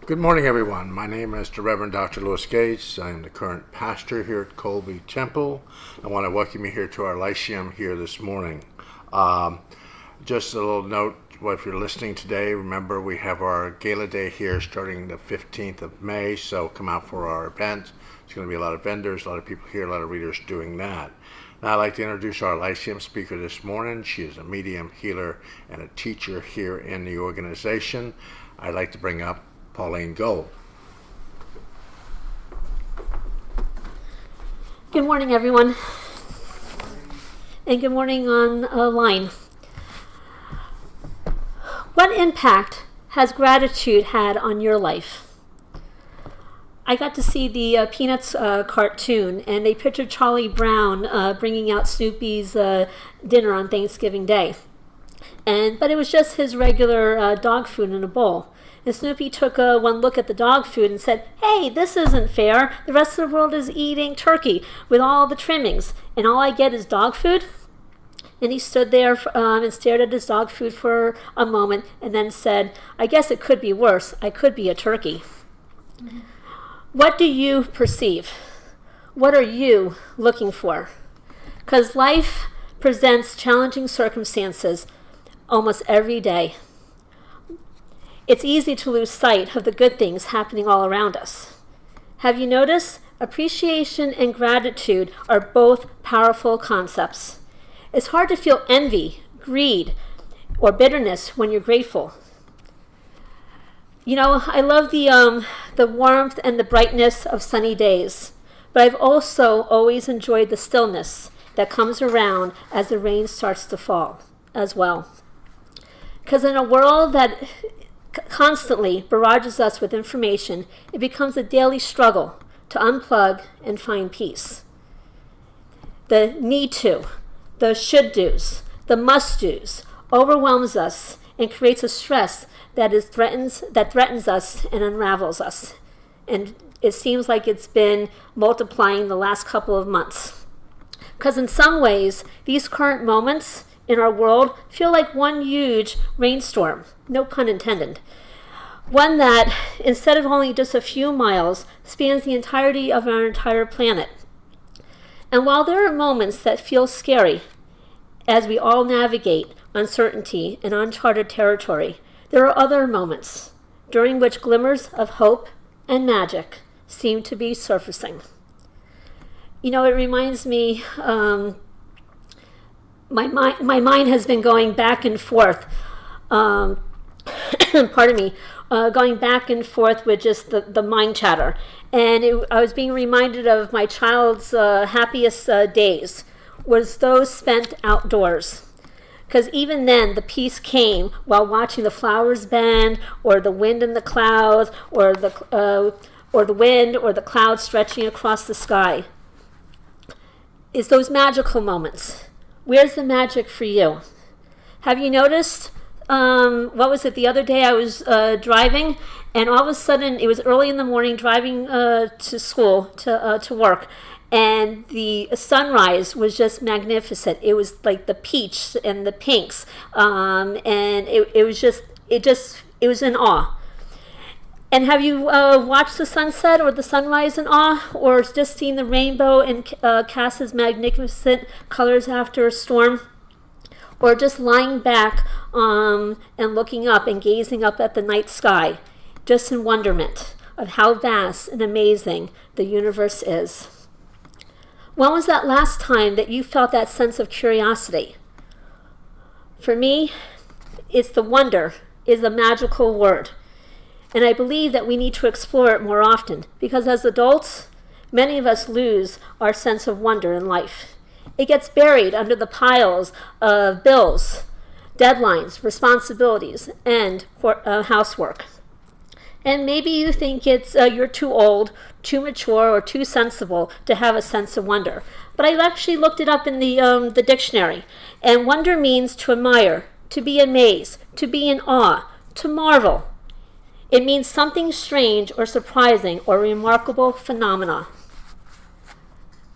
Good morning, everyone. My name is the Reverend Dr. Louis Gates. I am the current pastor here at Colby Temple. I want to welcome you here to our Lyceum here this morning. Just a little note, if you're listening today, remember we have our Gala Day here starting the 15th of May, so come out for our event. There's going to be a lot of vendors, a lot of people here, a lot of readers doing that. Now I'd like to introduce our Lyceum speaker this morning. She is a medium, healer, and a teacher here in the organization. I'd like to bring up Pauline Gold. Good morning, everyone, and good morning online. What impact has gratitude had on your life? I got to see the Peanuts cartoon, and they pictured Charlie Brown bringing out Snoopy's dinner on Thanksgiving Day, but it was just his regular dog food in a bowl. And Snoopy took one look at the dog food and said, "Hey, this isn't fair. The rest of the world is eating turkey with all the trimmings, and all I get is dog food." And he stood there and stared at his dog food for a moment and then said, "I guess it could be worse. I could be a turkey." Mm-hmm. What do you perceive? What are you looking for? Because life presents challenging circumstances almost every day. It's easy to lose sight of the good things happening all around us. Have you noticed? Appreciation and gratitude are both powerful concepts. It's hard to feel envy, greed, or bitterness when you're grateful. You know, I love the warmth and the brightness of sunny days, but I've also always enjoyed the stillness that comes around as the rain starts to fall as well. Because in a world that constantly barrages us with information, it becomes a daily struggle to unplug and find peace. The need to, the should do's, the must do's overwhelms us and creates a stress that threatens us and unravels us. And it seems like it's been multiplying the last couple of months. Because in some ways, these current moments in our world feel like one huge rainstorm, no pun intended. One that, instead of only just a few miles, spans the entirety of our entire planet. And while there are moments that feel scary, as we all navigate uncertainty and uncharted territory, there are other moments during which glimmers of hope and magic seem to be surfacing. You know, it reminds me, my mind has been going back and forth, pardon me, going back and forth with just the mind chatter. And I was being reminded of my child's happiest days was those spent outdoors. Because even then, the peace came while watching the flowers bend, or the wind in the clouds, or the wind or the clouds stretching across the sky. It's those magical moments. Where's the magic for you? Have you noticed, what was it, the other day I was driving, and all of a sudden, it was early in the morning, driving to school, to work, and the sunrise was just magnificent. It was like the peach and the pinks, and it was in awe. And have you watched the sunset or the sunrise in awe, or just seen the rainbow and cast its magnificent colors after a storm? Or just lying back and looking up and gazing up at the night sky, just in wonderment of how vast and amazing the universe is? When was that last time that you felt that sense of curiosity? For me, it's the wonder is a magical word. And I believe that we need to explore it more often, because as adults, many of us lose our sense of wonder in life. It gets buried under the piles of bills, deadlines, responsibilities, and housework. And maybe you think you're too old, too mature, or too sensible to have a sense of wonder. But I actually looked it up in the dictionary. And wonder means to admire, to be amazed, to be in awe, to marvel. It means something strange or surprising or remarkable phenomena.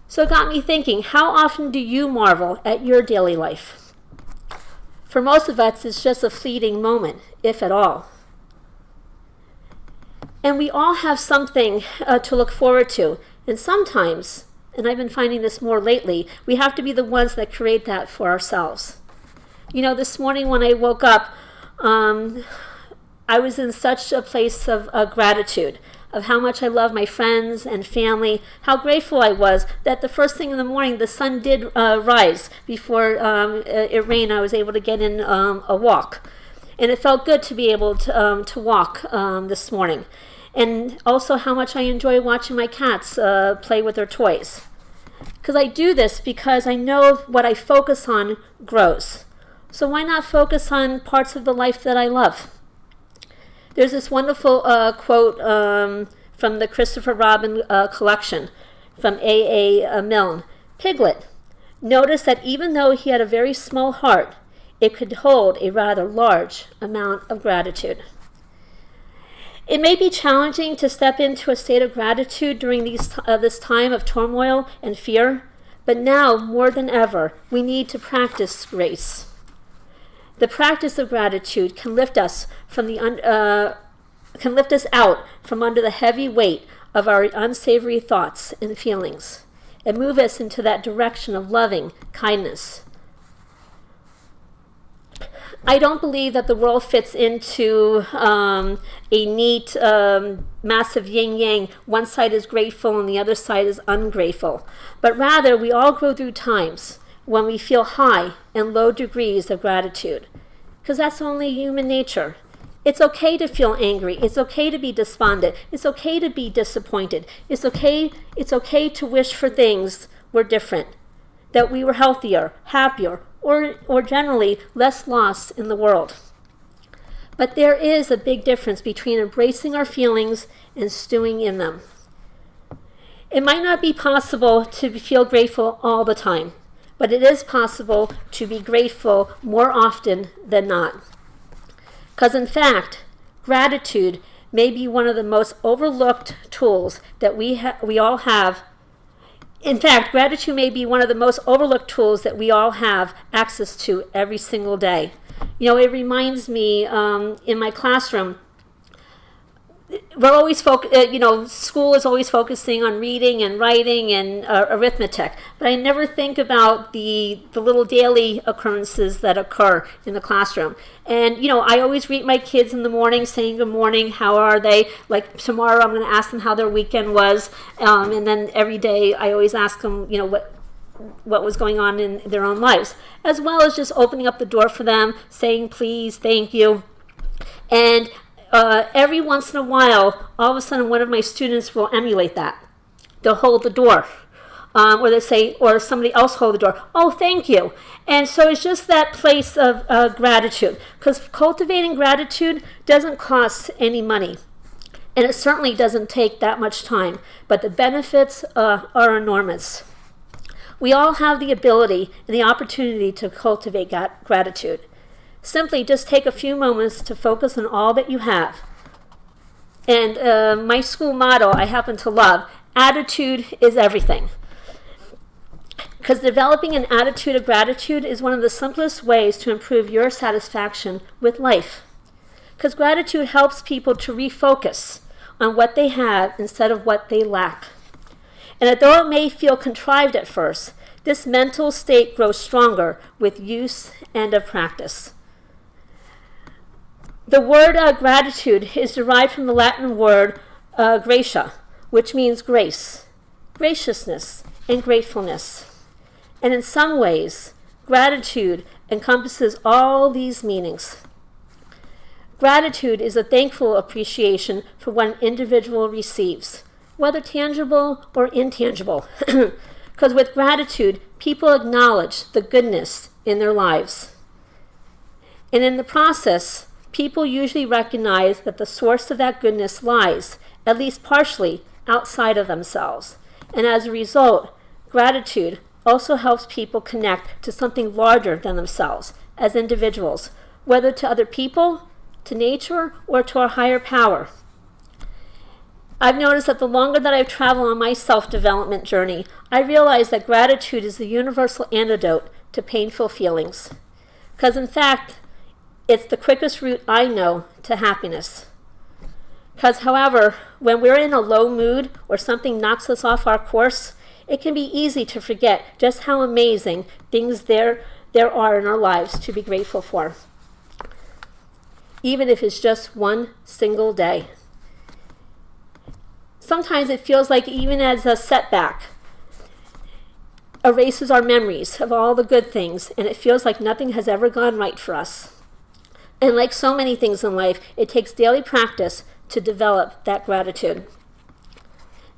So it got me thinking, how often do you marvel at your daily life? For most of us, it's just a fleeting moment, if at all. And we all have something to look forward to. And sometimes, and I've been finding this more lately, we have to be the ones that create that for ourselves. You know, this morning when I woke up, I was in such a place of gratitude, of how much I love my friends and family, how grateful I was that the first thing in the morning the sun did rise before it rained. I was able to get in a walk. And it felt good to be able to walk this morning. And also how much I enjoy watching my cats play with their toys. Because I do this because I know what I focus on grows. So why not focus on parts of the life that I love? There's this wonderful quote from the Christopher Robin collection from A.A. Milne. Piglet noticed that even though he had a very small heart, it could hold a rather large amount of gratitude. It may be challenging to step into a state of gratitude during this time of turmoil and fear, but now more than ever, we need to practice grace. The practice of gratitude can lift us out from under the heavy weight of our unsavory thoughts and feelings, and move us into that direction of loving kindness. I don't believe that the world fits into a neat, massive yin-yang. One side is grateful and the other side is ungrateful. But rather, we all go through times when we feel high and low degrees of gratitude, because that's only human nature. It's okay to feel angry. It's okay to be despondent. It's okay to be disappointed. It's okay to wish for things were different, that we were healthier, happier, or generally less lost in the world. But there is a big difference between embracing our feelings and stewing in them. It might not be possible to feel grateful all the time, but it is possible to be grateful more often than not. Because in fact, gratitude may be one of the most overlooked tools that we all have. In fact, gratitude may be one of the most overlooked tools that we all have access to every single day. You know, it reminds me in my classroom, we're always school is always focusing on reading and writing and arithmetic, but I never think about the little daily occurrences that occur in the classroom. And, you know, I always greet my kids in the morning saying good morning, how are they? Like tomorrow I'm going to ask them how their weekend was. And then every day I always ask them, you know, what was going on in their own lives, as well as just opening up the door for them, saying please, thank you. And every once in a while, all of a sudden one of my students will emulate that. They'll hold the door. Or they say, or somebody else hold the door. Oh, thank you. And so it's just that place of gratitude. Because cultivating gratitude doesn't cost any money. And it certainly doesn't take that much time. But the benefits are enormous. We all have the ability and the opportunity to cultivate gratitude. Simply just take a few moments to focus on all that you have. And my school motto I happen to love, attitude is everything. Because developing an attitude of gratitude is one of the simplest ways to improve your satisfaction with life. Because gratitude helps people to refocus on what they have instead of what they lack. And although it may feel contrived at first, this mental state grows stronger with use and of practice. The word gratitude is derived from the Latin word gratia, which means grace, graciousness, and gratefulness. And in some ways, gratitude encompasses all these meanings. Gratitude is a thankful appreciation for what an individual receives, whether tangible or intangible. Because with gratitude, people acknowledge the goodness in their lives. And in the process, people usually recognize that the source of that goodness lies, at least partially, outside of themselves. And as a result, gratitude also helps people connect to something larger than themselves as individuals, whether to other people, to nature, or to a higher power. I've noticed that the longer that I've traveled on my self-development journey, I realize that gratitude is the universal antidote to painful feelings. Because in fact, it's the quickest route I know to happiness. Because, however, when we're in a low mood or something knocks us off our course, it can be easy to forget just how amazing things there are in our lives to be grateful for, even if it's just one single day. Sometimes it feels like even as a setback erases our memories of all the good things, and it feels like nothing has ever gone right for us. And like so many things in life, it takes daily practice to develop that gratitude.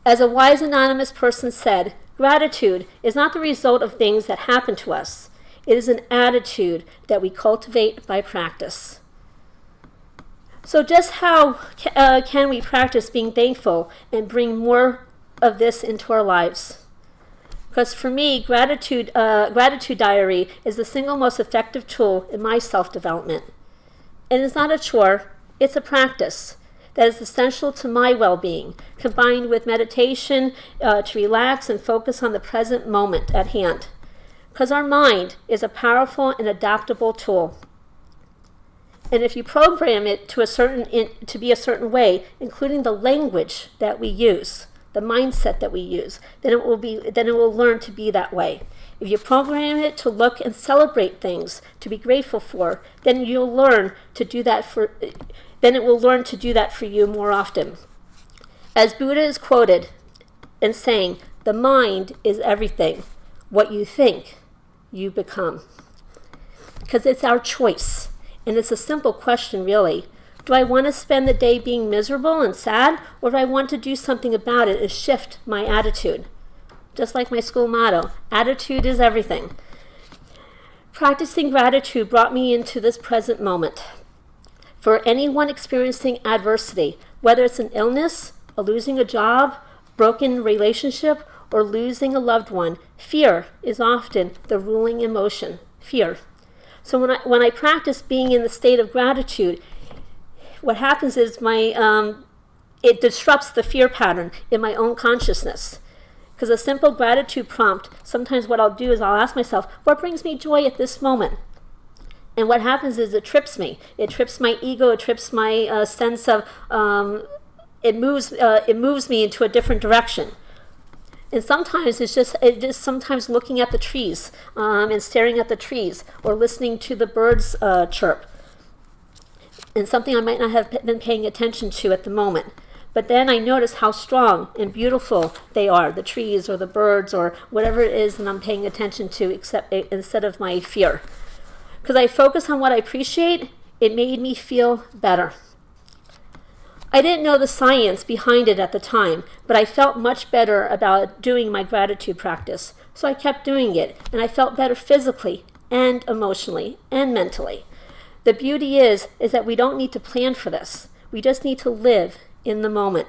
As a wise anonymous person said, gratitude is not the result of things that happen to us. It is an attitude that we cultivate by practice. So just how can we practice being thankful and bring more of this into our lives? Because for me, gratitude diary is the single most effective tool in my self-development. And it's not a chore, it's a practice that is essential to my well-being, combined with meditation to relax and focus on the present moment at hand. Because our mind is a powerful and adaptable tool. And if you program it to be a certain way, including the language that we use, the mindset that we use, then it will learn to be that way. If you program it to look and celebrate things to be grateful for, then it will learn to do that for you more often. As Buddha is quoted in saying, "The mind is everything. What you think, you become." Because it's our choice. And it's a simple question, really. Do I want to spend the day being miserable and sad, or do I want to do something about it and shift my attitude? Just like my school motto, attitude is everything. Practicing gratitude brought me into this present moment. For anyone experiencing adversity, whether it's an illness, losing a job, broken relationship, or losing a loved one, fear is often the ruling emotion. Fear. So when I practice being in the state of gratitude, what happens is it disrupts the fear pattern in my own consciousness. Because a simple gratitude prompt, sometimes what I'll do is I'll ask myself, what brings me joy at this moment? And what happens is it trips me. It trips my ego. It trips my sense of, it moves me into a different direction. And sometimes it's just sometimes looking at the trees and staring at the trees, or listening to the birds chirp, and something I might not have been paying attention to at the moment. But then I notice how strong and beautiful they are, the trees or the birds or whatever it is that I'm paying attention to, instead of my fear. Because I focus on what I appreciate, it made me feel better. I didn't know the science behind it at the time, but I felt much better about doing my gratitude practice. So I kept doing it, and I felt better physically and emotionally and mentally. The beauty is that we don't need to plan for this. We just need to live in the moment,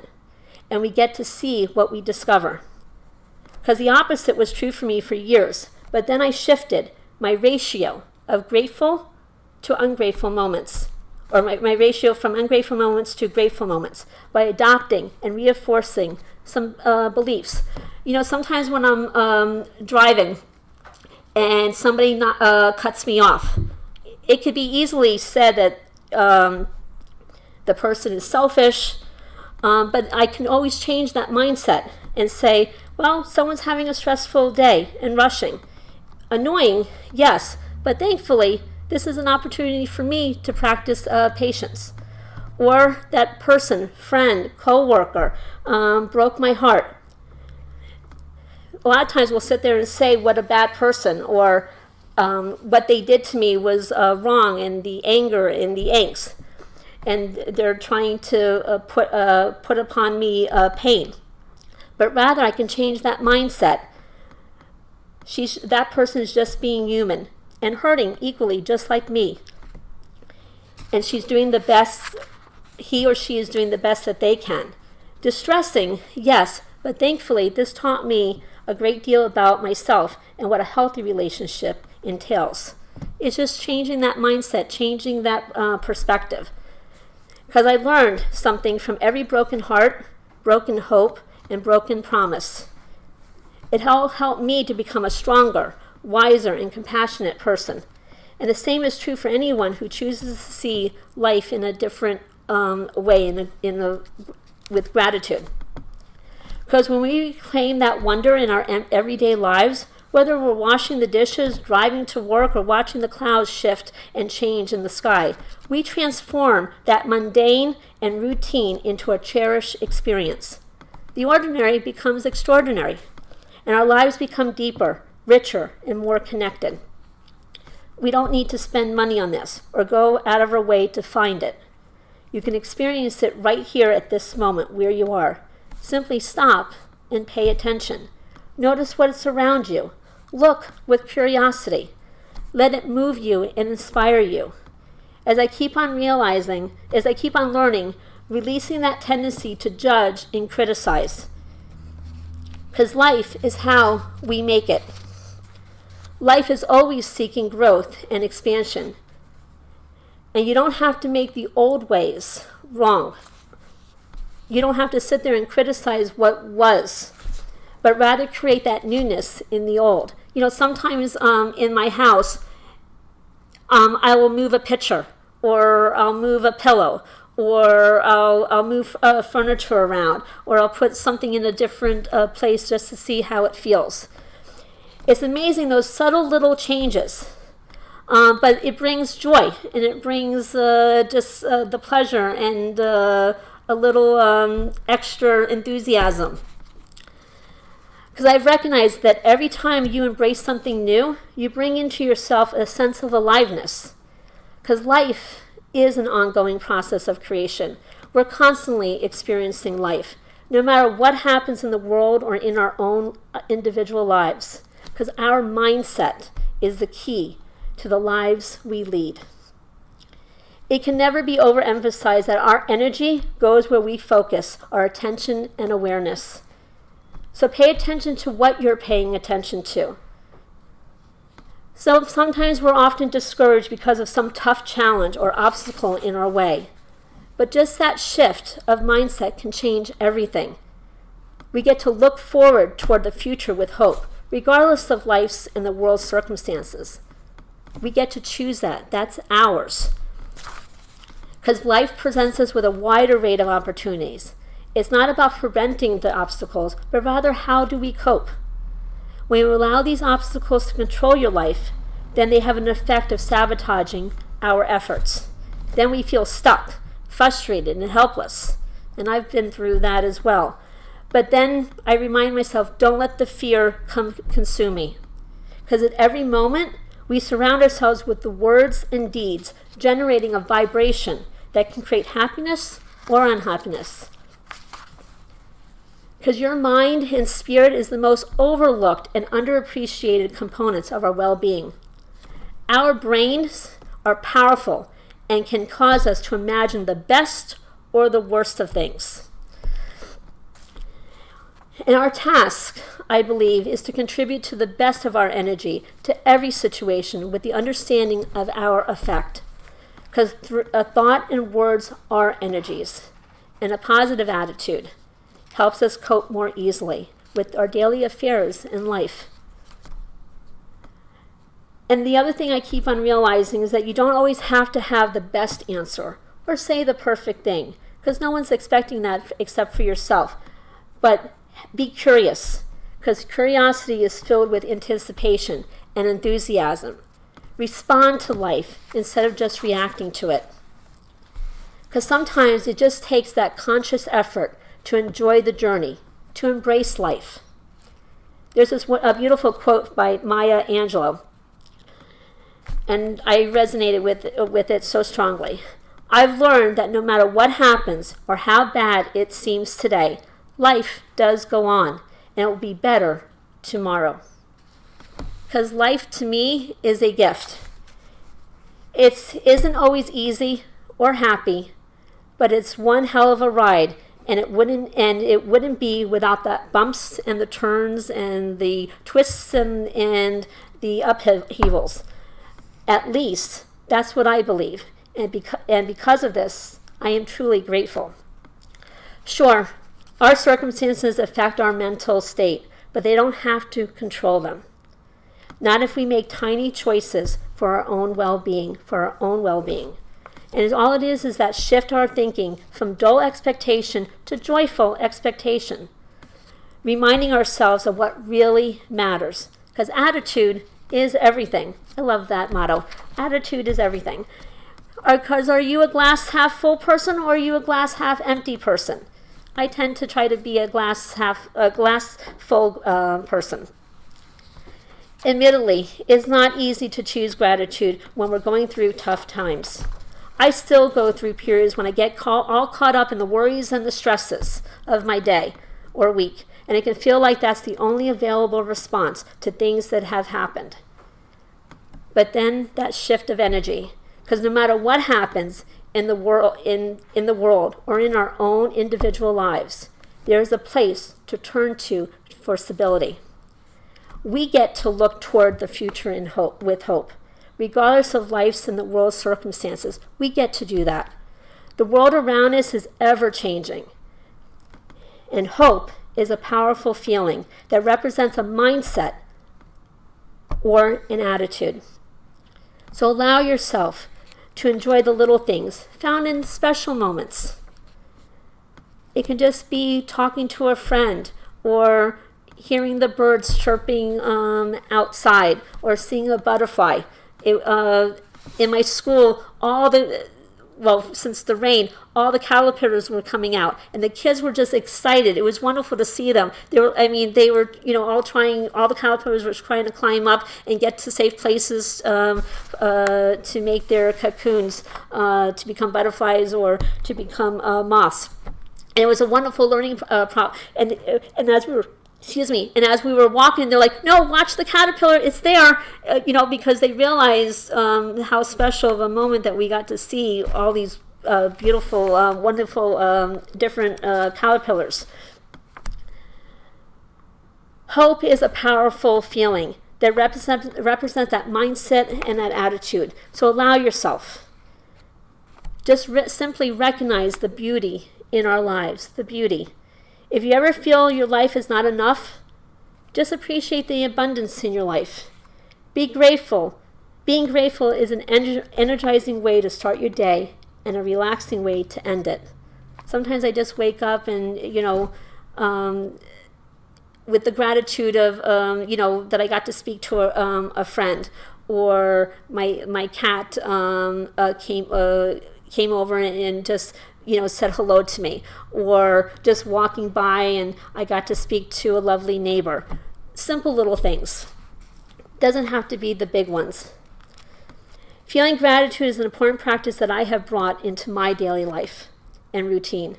and we get to see what we discover. Because the opposite was true for me for years, but then I shifted my ratio of grateful to ungrateful moments, or my ratio from ungrateful moments to grateful moments, by adopting and reinforcing some beliefs. You know, sometimes when I'm driving and somebody cuts me off, it could be easily said that the person is selfish, but I can always change that mindset and say, well, someone's having a stressful day and rushing. Annoying, yes, but thankfully, this is an opportunity for me to practice patience. Or that person, friend, co-worker, broke my heart. A lot of times we'll sit there and say what a bad person, or what they did to me was wrong, and the anger and the angst. And they're trying to put upon me pain. But rather, I can change that mindset. That person is just being human and hurting equally, just like me. And she's doing the best, he or she is doing the best that they can. Distressing, yes, but thankfully this taught me a great deal about myself and what a healthy relationship entails. It's just changing that mindset, changing that perspective. Because I learned something from every broken heart, broken hope, and broken promise. It all helped me to become a stronger, wiser, and compassionate person. And the same is true for anyone who chooses to see life in a different way with gratitude. Because when we claim that wonder in our everyday lives, whether we're washing the dishes, driving to work, or watching the clouds shift and change in the sky, we transform that mundane and routine into a cherished experience. The ordinary becomes extraordinary, and our lives become deeper, richer, and more connected. We don't need to spend money on this or go out of our way to find it. You can experience it right here at this moment where you are. Simply stop and pay attention. Notice what's around you. Look with curiosity. Let it move you and inspire you. As I keep on learning, releasing that tendency to judge and criticize. Because life is how we make it. Life is always seeking growth and expansion. And you don't have to make the old ways wrong. You don't have to sit there and criticize what was, but rather create that newness in the old. Sometimes in my house, I will move a picture, or I'll move a pillow, or I'll move furniture around, or I'll put something in a different place just to see how it feels. It's amazing, those subtle little changes, but it brings joy, and it brings the pleasure and a little extra enthusiasm. Because I've recognized that every time you embrace something new, you bring into yourself a sense of aliveness. Because life is an ongoing process of creation. We're constantly experiencing life, no matter what happens in the world or in our own individual lives. Because our mindset is the key to the lives we lead. It can never be overemphasized that our energy goes where we focus our attention and awareness. So pay attention to what you're paying attention to. So sometimes we're often discouraged because of some tough challenge or obstacle in our way. But just that shift of mindset can change everything. We get to look forward toward the future with hope, regardless of life's and the world's circumstances. We get to choose that. That's ours. Because life presents us with a wide array of opportunities. It's not about preventing the obstacles, but rather how do we cope? When you allow these obstacles to control your life, then they have an effect of sabotaging our efforts. Then we feel stuck, frustrated, and helpless. And I've been through that as well. But then I remind myself, don't let the fear consume me. Because at every moment, we surround ourselves with the words and deeds, generating a vibration that can create happiness or unhappiness. Because your mind and spirit is the most overlooked and underappreciated components of our well-being. Our brains are powerful and can cause us to imagine the best or the worst of things. And our task, I believe, is to contribute to the best of our energy to every situation with the understanding of our effect. Because a thought and words are energies, and a positive attitude helps us cope more easily with our daily affairs in life. And the other thing I keep on realizing is that you don't always have to have the best answer or say the perfect thing, because no one's expecting that except for yourself. But be curious, because curiosity is filled with anticipation and enthusiasm. Respond to life instead of just reacting to it. Because sometimes it just takes that conscious effort to enjoy the journey, to embrace life. There's a beautiful quote by Maya Angelou, and I resonated with it so strongly. I've learned that no matter what happens or how bad it seems today, life does go on, and it will be better tomorrow. Because life to me is a gift. It isn't always easy or happy, but it's one hell of a ride. And it wouldn't be without the bumps and the turns and the twists and the upheavals. At least that's what I believe. And because of this, I am truly grateful. Sure, our circumstances affect our mental state, but they don't have to control them. Not if we make tiny choices for our own well-being, And all it is that shift our thinking from dull expectation to joyful expectation, reminding ourselves of what really matters. Because attitude is everything. I love that motto. Attitude is everything. Because are you a glass half full person or are you a glass half empty person? I tend to try to be a glass full person. Admittedly, it's not easy to choose gratitude when we're going through tough times. I still go through periods when I get all caught up in the worries and the stresses of my day or week, and it can feel like that's the only available response to things that have happened. But then that shift of energy, because no matter what happens in the world, in the world or in our own individual lives, there is a place to turn to for stability. We get to look toward the future in hope, with hope. Regardless of life's and the world's circumstances, we get to do that. The world around us is ever changing. And hope is a powerful feeling that represents a mindset or an attitude. So allow yourself to enjoy the little things found in special moments. It can just be talking to a friend or hearing the birds chirping outside or seeing a butterfly. In my school, since the rain, all the caterpillars were coming out, and the kids were just excited. It was wonderful to see them. All the caterpillars were trying to climb up and get to safe places to make their cocoons, to become butterflies or to become moths. And it was a wonderful learning and as we were walking, they're like, "No, watch the caterpillar, it's there," because they realized how special of a moment that we got to see all these beautiful, wonderful, different caterpillars. Hope is a powerful feeling that represents that mindset and that attitude. So allow yourself. Just simply recognize the beauty in our lives, the beauty. If you ever feel your life is not enough, just appreciate the abundance in your life. Be grateful. Being grateful is an energizing way to start your day and a relaxing way to end it. Sometimes I just wake up and, with the gratitude of, that I got to speak to a friend, or my cat came over and just said hello to me, or just walking by and I got to speak to a lovely neighbor. Simple little things. Doesn't have to be the big ones. Feeling gratitude is an important practice that I have brought into my daily life and routine.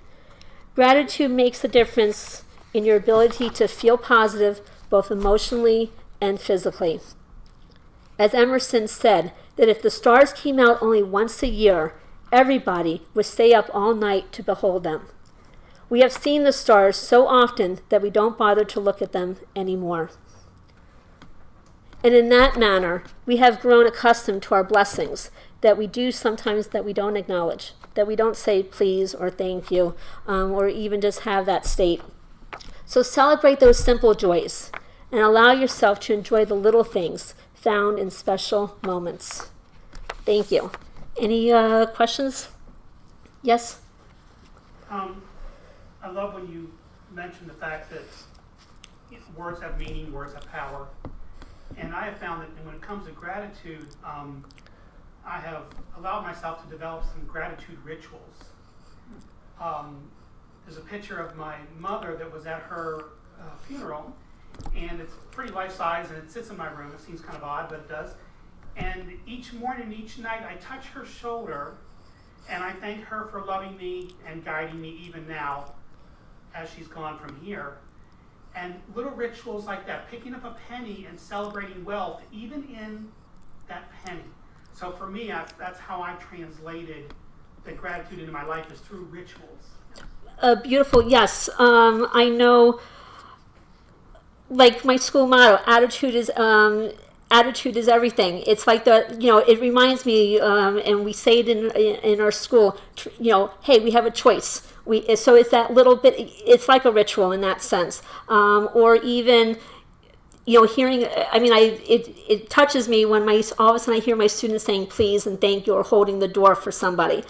Gratitude makes a difference in your ability to feel positive, both emotionally and physically. As Emerson said, that if the stars came out only once a year, everybody would stay up all night to behold them. We have seen the stars so often that we don't bother to look at them anymore. And in that manner, we have grown accustomed to our blessings that we do sometimes that we don't acknowledge, that we don't say please or thank you, or even just have that state. So celebrate those simple joys and allow yourself to enjoy the little things found in special moments. Thank you. Any questions? Yes? I love when you mention the fact that words have meaning, words have power. And I have found that when it comes to gratitude, I have allowed myself to develop some gratitude rituals. There's a picture of my mother that was at her funeral, and it's pretty life-size, and it sits in my room. It seems kind of odd, but it does. And each morning, each night, I touch her shoulder, and I thank her for loving me and guiding me even now as she's gone from here. And little rituals like that, picking up a penny and celebrating wealth, even in that penny. So for me, that's how I translated the gratitude into my life, is through rituals. Beautiful, yes. I know, like my school motto, attitude is everything. It's like it reminds me, and we say it in our school, hey, we have a choice. So it's that little bit, it's like a ritual in that sense. Or even hearing, I mean, it touches me when all of a sudden I hear my students saying please and thank you or holding the door for somebody,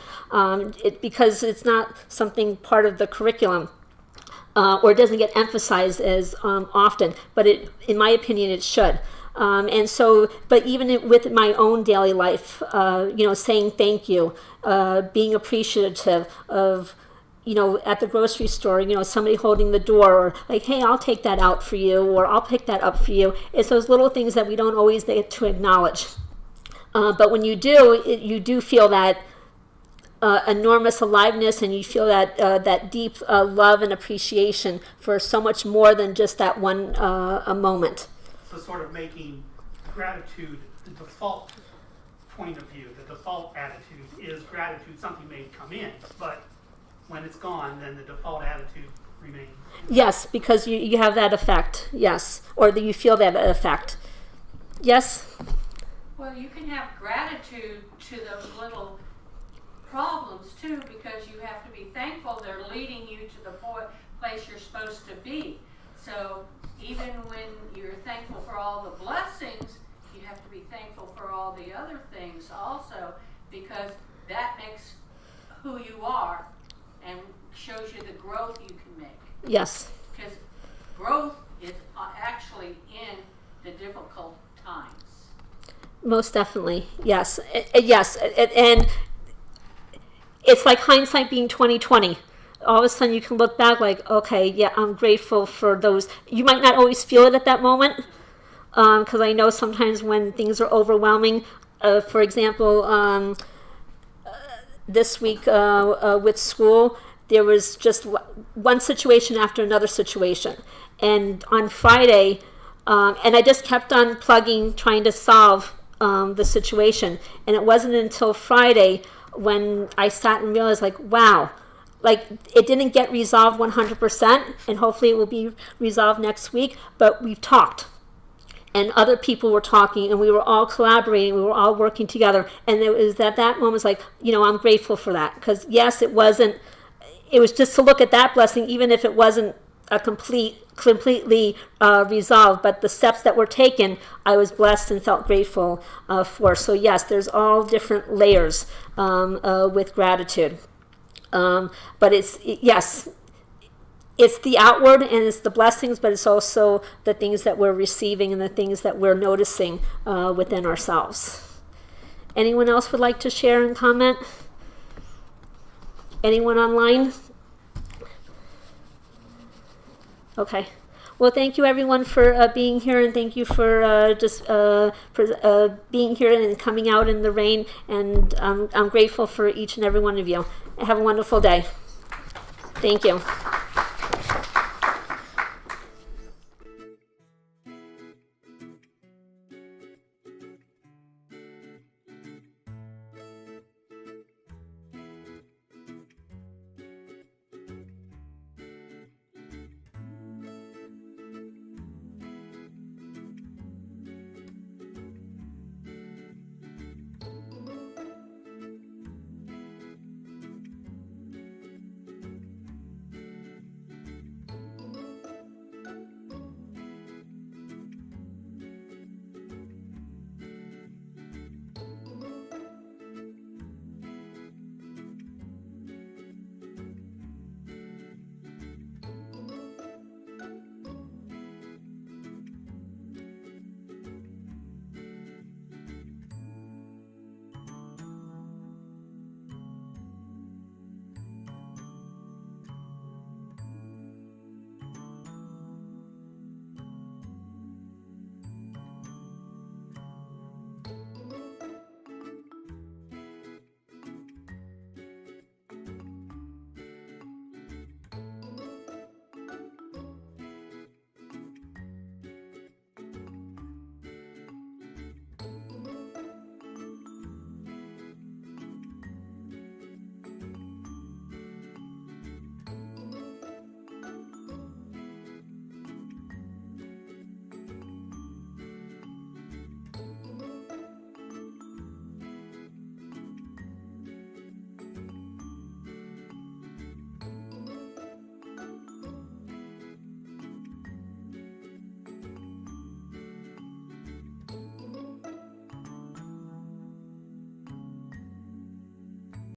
because it's not something part of the curriculum, or it doesn't get emphasized as often, but in my opinion, it should. And so, but even with my own daily life, saying thank you, being appreciative of, at the grocery store, somebody holding the door, or like, hey, I'll take that out for you, or I'll pick that up for you. It's those little things that we don't always get to acknowledge. But when you do, you do feel that enormous aliveness, and you feel that deep love and appreciation for so much more than just that one a moment. So sort of making gratitude the default point of view, the default attitude is gratitude. Something may come in, but when it's gone, then the default attitude remains. Yes, because you have that effect, yes, or that you feel that effect. Yes? Well, you can have gratitude to those little problems too, because you have to be thankful they're leading you to the place you're supposed to be. So even when you're thankful for all the blessings, you have to be thankful for all the other things also, because that makes who you are and shows you the growth you can make. Yes. Because growth is actually in the difficult times. Most definitely, yes. Yes, and it's like hindsight being 20/20. All of a sudden you can look back like, okay, yeah, I'm grateful for those. You might not always feel it at that moment, because I know sometimes when things are overwhelming, for example, this week with school, there was just one situation after another situation. And on Friday, and I just kept on plugging, trying to solve the situation. And it wasn't until Friday when I sat and realized, like, wow, like it didn't get resolved 100%, and hopefully it will be resolved next week, but we've talked. And other people were talking, and we were all collaborating, we were all working together. And it was at that moment, like, I'm grateful for that. Because yes, it was just to look at that blessing, even if it wasn't a completely resolved, but the steps that were taken, I was blessed and felt grateful for. So yes, there's all different layers with gratitude. But yes, it's the outward and it's the blessings, but it's also the things that we're receiving and the things that we're noticing within ourselves. Anyone else would like to share and comment? Anyone online? Okay. Well, thank you everyone for being here, and thank you for being here and coming out in the rain. And I'm grateful for each and every one of you. Have a wonderful day. Thank you.